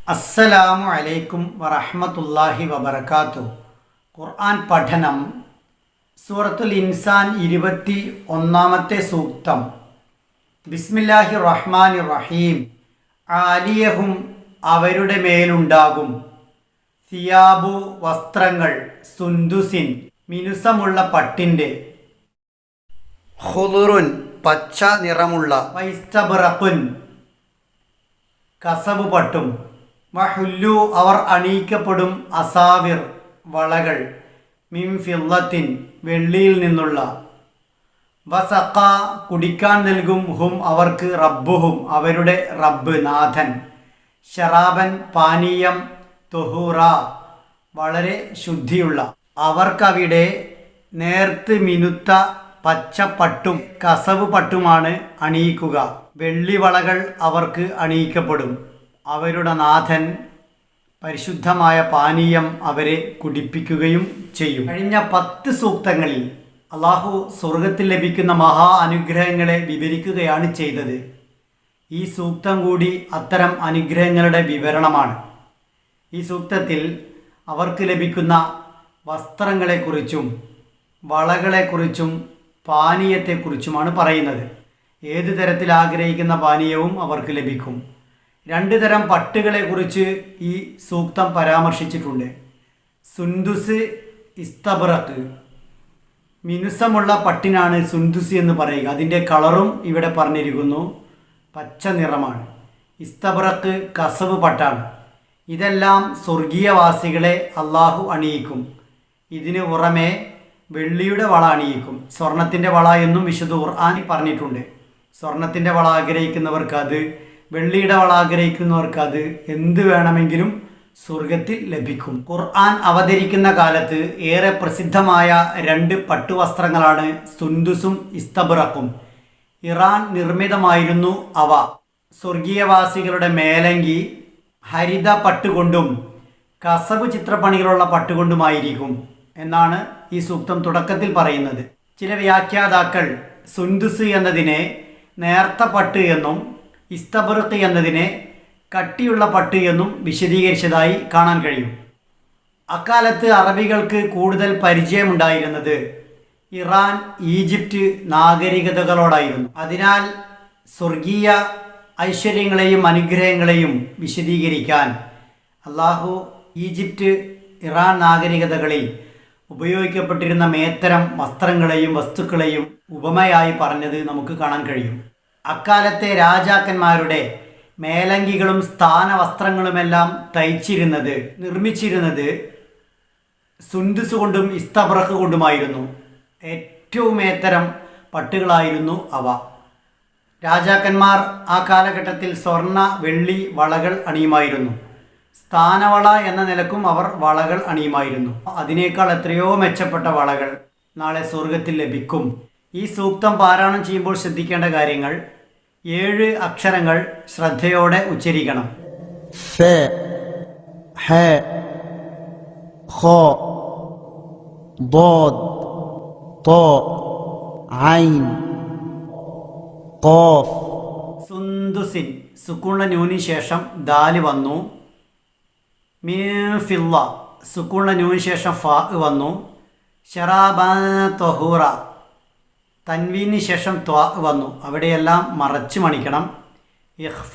അസ്സലാമു അലൈക്കും വറഹ്മത്തുള്ളാഹി വബറകാതുഹു. ഖുർആൻ പഠനം സൂറത്തുൽ ഇൻസാൻ 21-ാമത്തെ സൂക്തം. ബിസ്മില്ലാഹിർ റഹ്മാനിർ റഹീം. ആലിയഹും അവരുടെ മേലുണ്ടാകും, സിയാബു വസ്ത്രങ്ങൾ, സുന്ദുസിൻ മിനുസമുള്ള പട്ടിൻ്റെ, ഖുദുറുൻ പച്ച നിറമുള്ള, വൈസ്തബ്റഖുൻ കസബ് പട്ടും, വഹുല്ലു അവർ അണിയിക്കപ്പെടും, അസാവിർ വളകൾ, മിൻ ഫിദ്ദത്തിൻ വെള്ളിയിൽ നിന്നുള്ള, വസഖ കുടിക്കാൻ നൽകും, ഹും അവർക്ക്, റബ്ബുഹും അവരുടെ റബ്ബ് നാഥൻ, ശറാബൻ പാനീയം, തുഹൂറ വളരെ ശുദ്ധിയുള്ള, അവർക്കവിടെ നേർത്ത് മിനുത്ത പച്ചപ്പട്ടും കസവ് പട്ടുമാണ് അണിയിക്കുക. വെള്ളിവളകൾ അവർക്ക് അണിയിക്കപ്പെടും. അവരുടെ നാഥൻ പരിശുദ്ധമായ പാനീയം അവരെ കുടിപ്പിക്കുകയും ചെയ്യും. കഴിഞ്ഞ 10 സൂക്തങ്ങളിൽ അള്ളാഹു സ്വർഗത്തിൽ ലഭിക്കുന്ന മഹാ അനുഗ്രഹങ്ങളെ വിവരിക്കുകയാണ് ചെയ്തത്. ഈ സൂക്തം കൂടി അത്തരം അനുഗ്രഹങ്ങളുടെ വിവരണമാണ്. ഈ സൂക്തത്തിൽ അവർക്ക് ലഭിക്കുന്ന വസ്ത്രങ്ങളെക്കുറിച്ചും വളകളെക്കുറിച്ചും പാനീയത്തെക്കുറിച്ചുമാണ് പറയുന്നത്. ഏതു തരത്തിൽ ആഗ്രഹിക്കുന്ന പാനീയവും അവർക്ക് ലഭിക്കും. 2 തരം പട്ടുകളെക്കുറിച്ച് ഈ സൂക്തം പരാമർശിച്ചിട്ടുണ്ട്. സുന്ദുസ്, ഇസ്തബ്റഖ്. മിനുസമുള്ള പട്ടിനാണ് സുന്ദുസ് എന്ന് പറയുക. അതിൻ്റെ കളറും ഇവിടെ പറഞ്ഞിരിക്കുന്നു, പച്ച നിറമാണ്. ഇസ്തബ്റഖ് കസവ് പട്ടാണ്. ഇതെല്ലാം സ്വർഗീയവാസികളെ അള്ളാഹു അണിയിക്കും. ഇതിന് പുറമെ വെള്ളിയുടെ വള അണിയിക്കും. സ്വർണത്തിൻ്റെ വള എന്നും വിശുദ്ധ ഖുർആൻ പറഞ്ഞിട്ടുണ്ട്. സ്വർണത്തിൻ്റെ വള ആഗ്രഹിക്കുന്നവർക്ക് അത്, വെള്ളിയുടെ വള ആഗ്രഹിക്കുന്നവർക്ക് അത്, എന്ത് വേണമെങ്കിലും സ്വർഗത്തിൽ ലഭിക്കും. ഖുർആൻ അവതരിക്കുന്ന കാലത്ത് ഏറെ പ്രസിദ്ധമായ 2 പട്ടുവസ്ത്രങ്ങളാണ് സുന്ദുസും ഇസ്തബ്റഖും. ഇറാൻ നിർമ്മിതമായിരുന്നു അവ. സ്വർഗീയവാസികളുടെ മേലങ്കി ഹരിത പട്ടുകൊണ്ടും കസവ് ചിത്രപ്പണികളുള്ള പട്ടുകൊണ്ടുമായിരിക്കും എന്നാണ് ഈ സൂക്തം തുടക്കത്തിൽ പറയുന്നത്. ചില വ്യാഖ്യാതാക്കൾ സുന്ദുസ് എന്നതിനെ നേർത്ത പട്ട് എന്നും ഇസ്തബ്റഖ് എന്നതിനെ കട്ടിയുള്ള പട്ട് എന്നും വിശദീകരിച്ചതായി കാണാൻ കഴിയും. അക്കാലത്ത് അറബികൾക്ക് കൂടുതൽ പരിചയമുണ്ടായിരുന്നത് ഇറാൻ, ഈജിപ്റ്റ് നാഗരികതകളോടായിരുന്നു. അതിനാൽ സ്വർഗീയ ഐശ്വര്യങ്ങളെയും അനുഗ്രഹങ്ങളെയും വിശദീകരിക്കാൻ അള്ളാഹു ഈജിപ്റ്റ്, ഇറാൻ നാഗരികതകളിൽ ഉപയോഗിക്കപ്പെട്ടിരുന്ന മേത്തരം വസ്ത്രങ്ങളെയും വസ്തുക്കളെയും ഉപമയായി പറഞ്ഞത് നമുക്ക് കാണാൻ കഴിയും. അക്കാലത്തെ രാജാക്കന്മാരുടെ മേലങ്കികളും സ്ഥാനവസ്ത്രങ്ങളുമെല്ലാം നിർമ്മിച്ചിരുന്നത് സുന്ദുസ് കൊണ്ടും ഇസ്തബ്റഖ് കൊണ്ടുമായിരുന്നു. ഏറ്റവും മേത്തരം പട്ടുകളായിരുന്നു അവ. രാജാക്കന്മാർ ആ കാലഘട്ടത്തിൽ സ്വർണ്ണ, വെള്ളി വളകൾ അണിയുമായിരുന്നു. സ്ഥാനവള എന്ന നിലക്കും അവർ വളകൾ അണിയുമായിരുന്നു. അതിനേക്കാൾ എത്രയോ മെച്ചപ്പെട്ട വളകൾ നാളെ സ്വർഗത്തിൽ ലഭിക്കും. ഈ സൂക്തം പാരായണം ചെയ്യുമ്പോൾ ശ്രദ്ധിക്കേണ്ട കാര്യങ്ങൾ: 7 അക്ഷരങ്ങൾ ശ്രദ്ധയോടെ ഉച്ചരിക്കണം. ഫ, ഹ, ഖ, ضاد, ط, ഐൻ, ഖാഫ്. സുന്ദുസിൻ സുക്കൂണ നൂനിന് ശേഷം ദാല് വന്നു. മിൻ ഫിദ്ദ സുക്കൂണ നൂനിന് ശേഷം ഫ വന്നു. ശറാബൻ തുഹൂറ തൻവീന് ശേഷം ത്വ വന്നു. അവിടെയെല്ലാം മറച്ചു മണിക്കണം. ഇഖ്ഫ.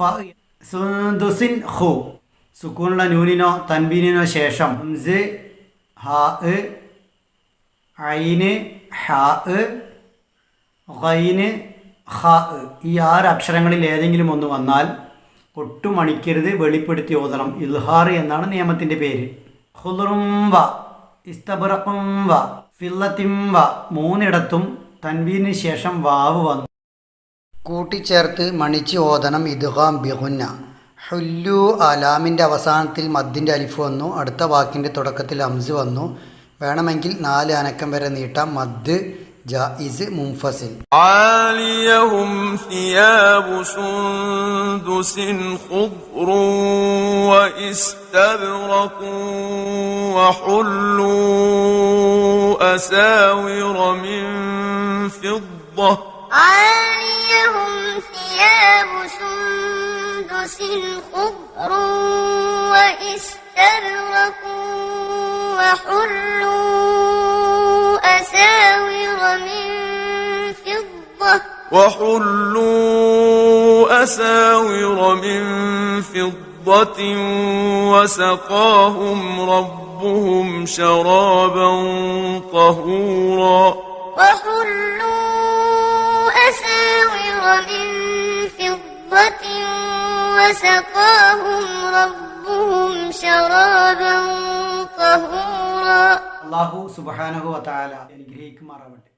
സുന്ദുസിൻ ഹു സുക്കൂണുള്ള നൂനിനോ തൻവീനിനോ ശേഷം ഹംസ്, ഹാ, ഐന്, ഹാ, ഗൈന്, ഖാ. ഈ 6 അക്ഷരങ്ങളിൽ ഏതെങ്കിലും ഒന്ന് വന്നാൽ ഒട്ടും മണിക്കരുത്, വെളിപ്പെടുത്തി ഓതണം. ഇൽഹാർ എന്നാണ് നിയമത്തിൻ്റെ പേര്. ഖുദുറും വ, ഇസ്തബ്റഖും വ, ഫിദ്ദത്തിൻ വ. 3 തൻവീന് ശേഷം വാവ് വന്നു. കൂട്ടിച്ചേർത്ത് മണിച്ച് ഓതണം. ഇദ്ഗാം ബിഗുന്ന. ഹുല്ലു അലാമിൻ്റെ അവസാനത്തിൽ മദ്ദിൻ്റെ അലിഫ് വന്നു. അടുത്ത വാക്കിൻ്റെ തുടക്കത്തിൽ ഹംസ് വന്നു. വേണമെങ്കിൽ 4 അനക്കം വരെ നീട്ടാം. മദ് ജായിസ് മുൻഫസിൽ. ആലിയഹും സിയാബു സുന്ദുസിൻ ഖുദ്റുൻ വഇസ്തബ്റഖുൻ വഹുല്ലു അസാവിറ മിൻ ഫിദ്ദ. عاليهم ثياب سندس خضر وحلوا أساور من فضة وسقاهم ربهم شرابا طهورا وحلوا أساور من فضة وسقاهم ربهم شرابا طهورا അല്ലാഹു സുബ്ഹാനഹു വ തആല അനുഗ്രഹിക്കുമാറാവട്ടെ.